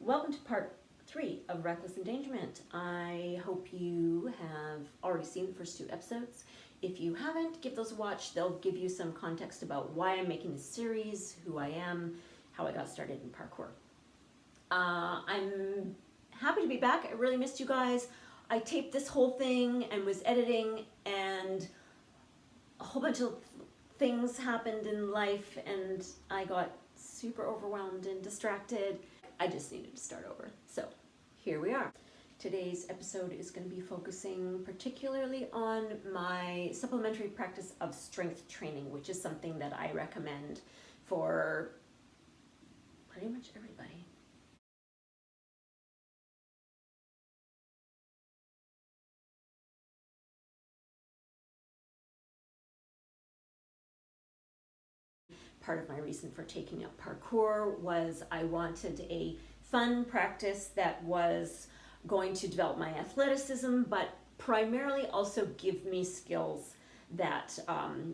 Welcome to part 3 of Wreckless Endangerment. I hope you have already seen the first 2 episodes. If you haven't, give those a watch. They'll give you some context about why I'm making this series, who I am, how I got started in parkour. I'm happy to be back. I really missed you guys. I taped this whole thing and was editing, and a whole bunch of things happened in life and I got super overwhelmed and distracted. I just needed to start over. So here we are. Today's episode is going to be focusing particularly on my supplementary practice of strength training, which is something that I recommend for pretty much everybody. Part of my reason for taking up parkour was I wanted a fun practice that was going to develop my athleticism, but primarily also give me skills that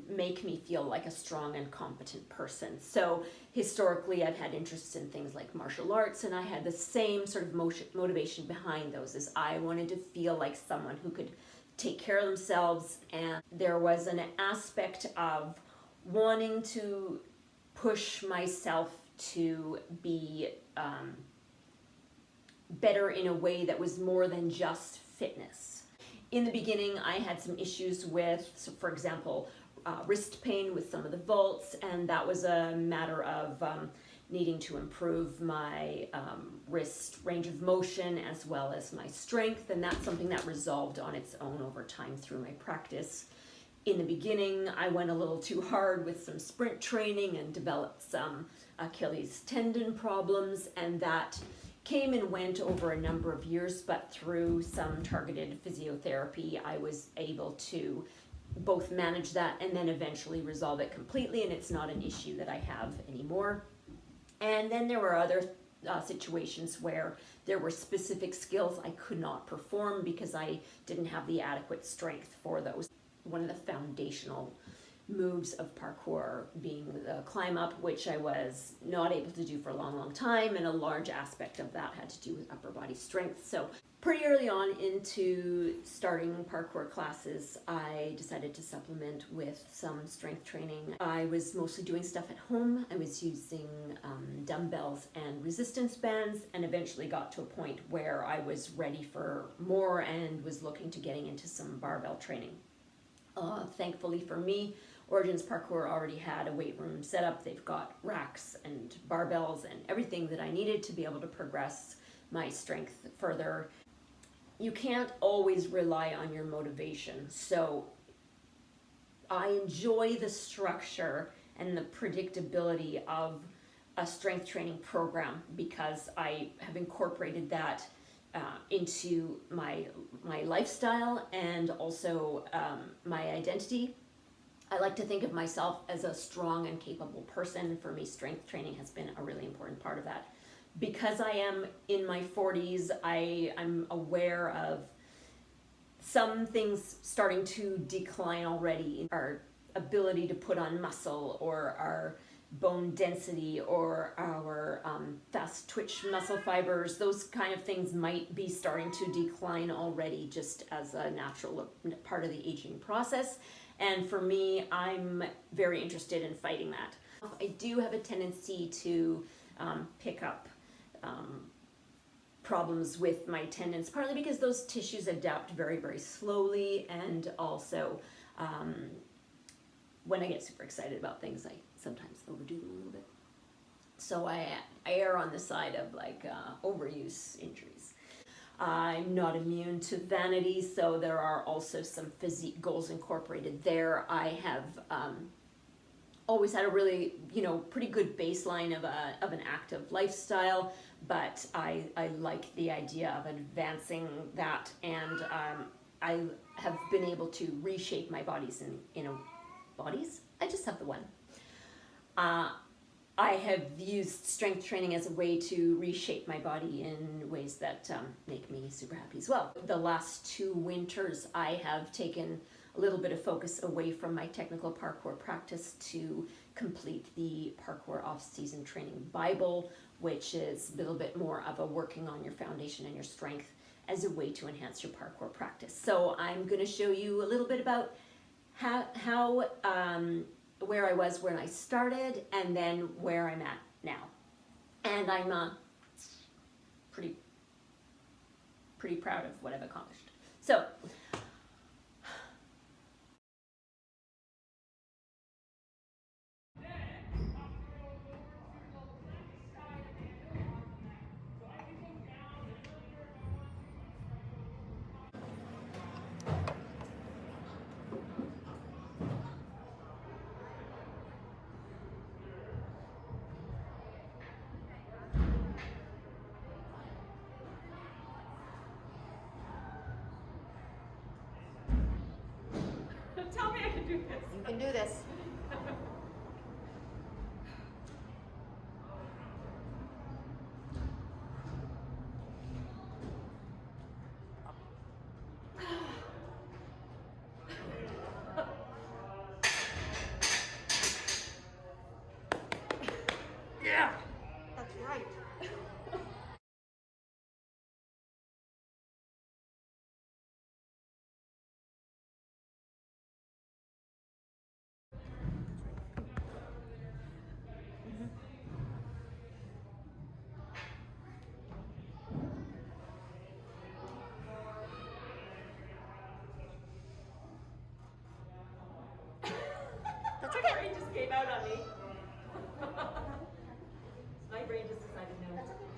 make me feel like a strong and competent person. So historically I've had interests in things like martial arts, and I had the same sort of motivation behind those, as I wanted to feel like someone who could take care of themselves, and there was an aspect of wanting to push myself to be better in a way that was more than just fitness. In the beginning, I had some issues with, so for example, wrist pain with some of the vaults, and that was a matter of needing to improve my wrist range of motion as well as my strength, and that's something that resolved on its own over time through my practice. In the beginning, I went a little too hard with some sprint training and developed some Achilles tendon problems, and that came and went over a number of years, but through some targeted physiotherapy, I was able to both manage that and then eventually resolve it completely, and it's not an issue that I have anymore. And then there were other situations where there were specific skills I could not perform because I didn't have the adequate strength for those. One of the foundational moves of parkour being the climb up, which I was not able to do for a long time, and a large aspect of that had to do with upper body strength. So pretty early on into starting parkour classes, I decided to supplement with some strength training. I was mostly doing stuff at home. I was using dumbbells and resistance bands, and eventually got to a point where I was ready for more and was looking to getting into some barbell training. Thankfully for me, Origins Parkour already had a weight room set up. They've got racks and barbells and everything that I needed to be able to progress my strength further. You can't always rely on your motivation, so I enjoy the structure and the predictability of a strength training program because I have incorporated that into my lifestyle and also my identity. I like to think of myself as a strong and capable person. For me, strength training has been a really important part of that. Because I am in my 40s, I'm aware of some things starting to decline already. Our ability to put on muscle, or our bone density, or our fast twitch muscle fibers, those kind of things might be starting to decline already, just as a natural part of the aging process. And for me, I'm very interested in fighting that. I do have a tendency to pick up problems with my tendons, partly because those tissues adapt very, very slowly, and also when I get super excited about things, I sometimes overdo them a little bit. So I err on the side of overuse injuries. I'm not immune to vanity, so there are also some physique goals incorporated there. I have always had a really, pretty good baseline of an active lifestyle, but I like the idea of advancing that, and I have been able to reshape my bodies bodies? I just have the one. I have used strength training as a way to reshape my body in ways that make me super happy as well. The last 2 winters, I have taken a little bit of focus away from my technical parkour practice to complete the Parkour Off-Season Training Bible, which is a little bit more of a working on your foundation and your strength as a way to enhance your parkour practice. So I'm going to show you a little bit about how where I was when I started and then where I'm at now. And I'm pretty proud of what I've accomplished. So tell me I can do this. You can do this. Yeah. That's right. That's My okay. brain just gave out on me. My brain just decided no. That's okay.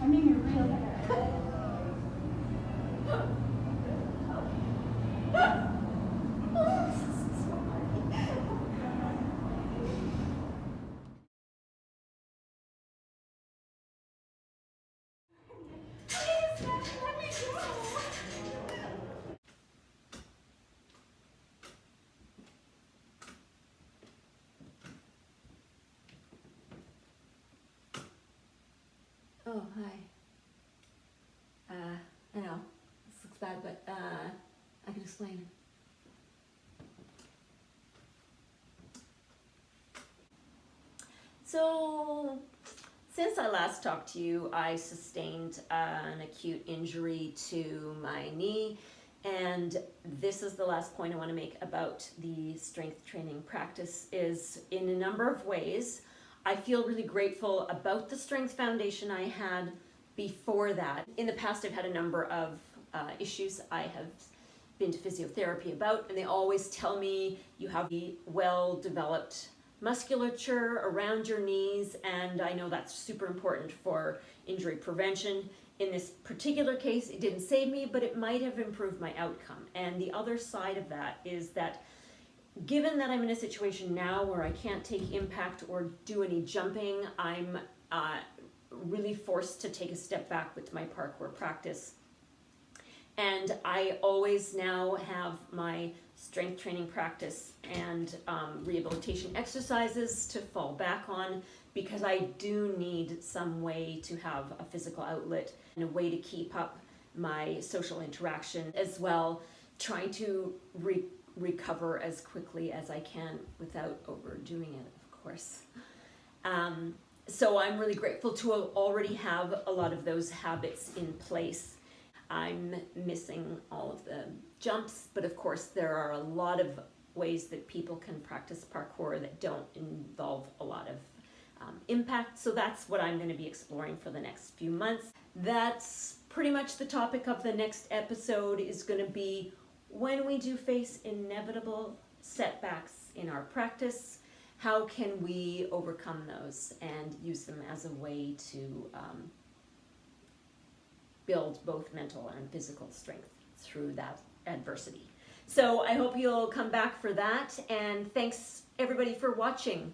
I mean, you're real better. Oh, hi. I know, this looks bad, but I can explain. So, since I last talked to you, I sustained an acute injury to my knee, and this is the last point I want to make about the strength training practice is in a number of ways. I feel really grateful about the strength foundation I had before that. In the past, I've had a number of issues I have been to physiotherapy about, and they always tell me you have the well-developed musculature around your knees, and I know that's super important for injury prevention. In this particular case, it didn't save me, but it might have improved my outcome. And the other side of that is that given that I'm in a situation now where I can't take impact or do any jumping, I'm really forced to take a step back with my parkour practice. And I always now have my strength training practice and rehabilitation exercises to fall back on, because I do need some way to have a physical outlet and a way to keep up my social interaction as well, trying to recover as quickly as I can without overdoing it, of course. So I'm really grateful to already have a lot of those habits in place. I'm missing all of the jumps, but of course there are a lot of ways that people can practice parkour that don't involve a lot of impact. So that's what I'm going to be exploring for the next few months. That's pretty much the topic of the next episode, is going to be when we do face inevitable setbacks in our practice, how can we overcome those and use them as a way to build both mental and physical strength through that adversity. So I hope you'll come back for that, and thanks everybody for watching.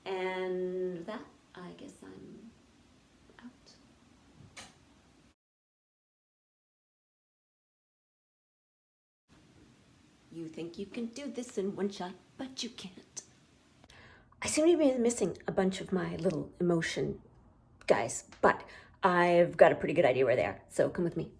And with that, I guess I'm out. You think you can do this in one shot, but you can't. I seem to be missing a bunch of my little emotion guys, but I've got a pretty good idea where they are, so come with me.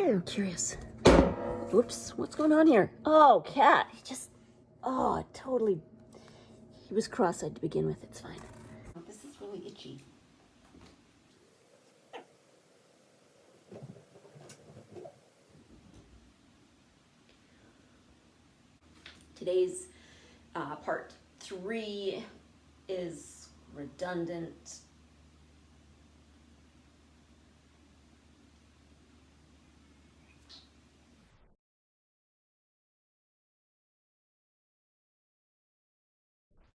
I'm curious. Whoops, what's going on here? Oh, cat. Totally. He was cross-eyed to begin with. It's fine. This is really itchy. Today's part 3 is redundant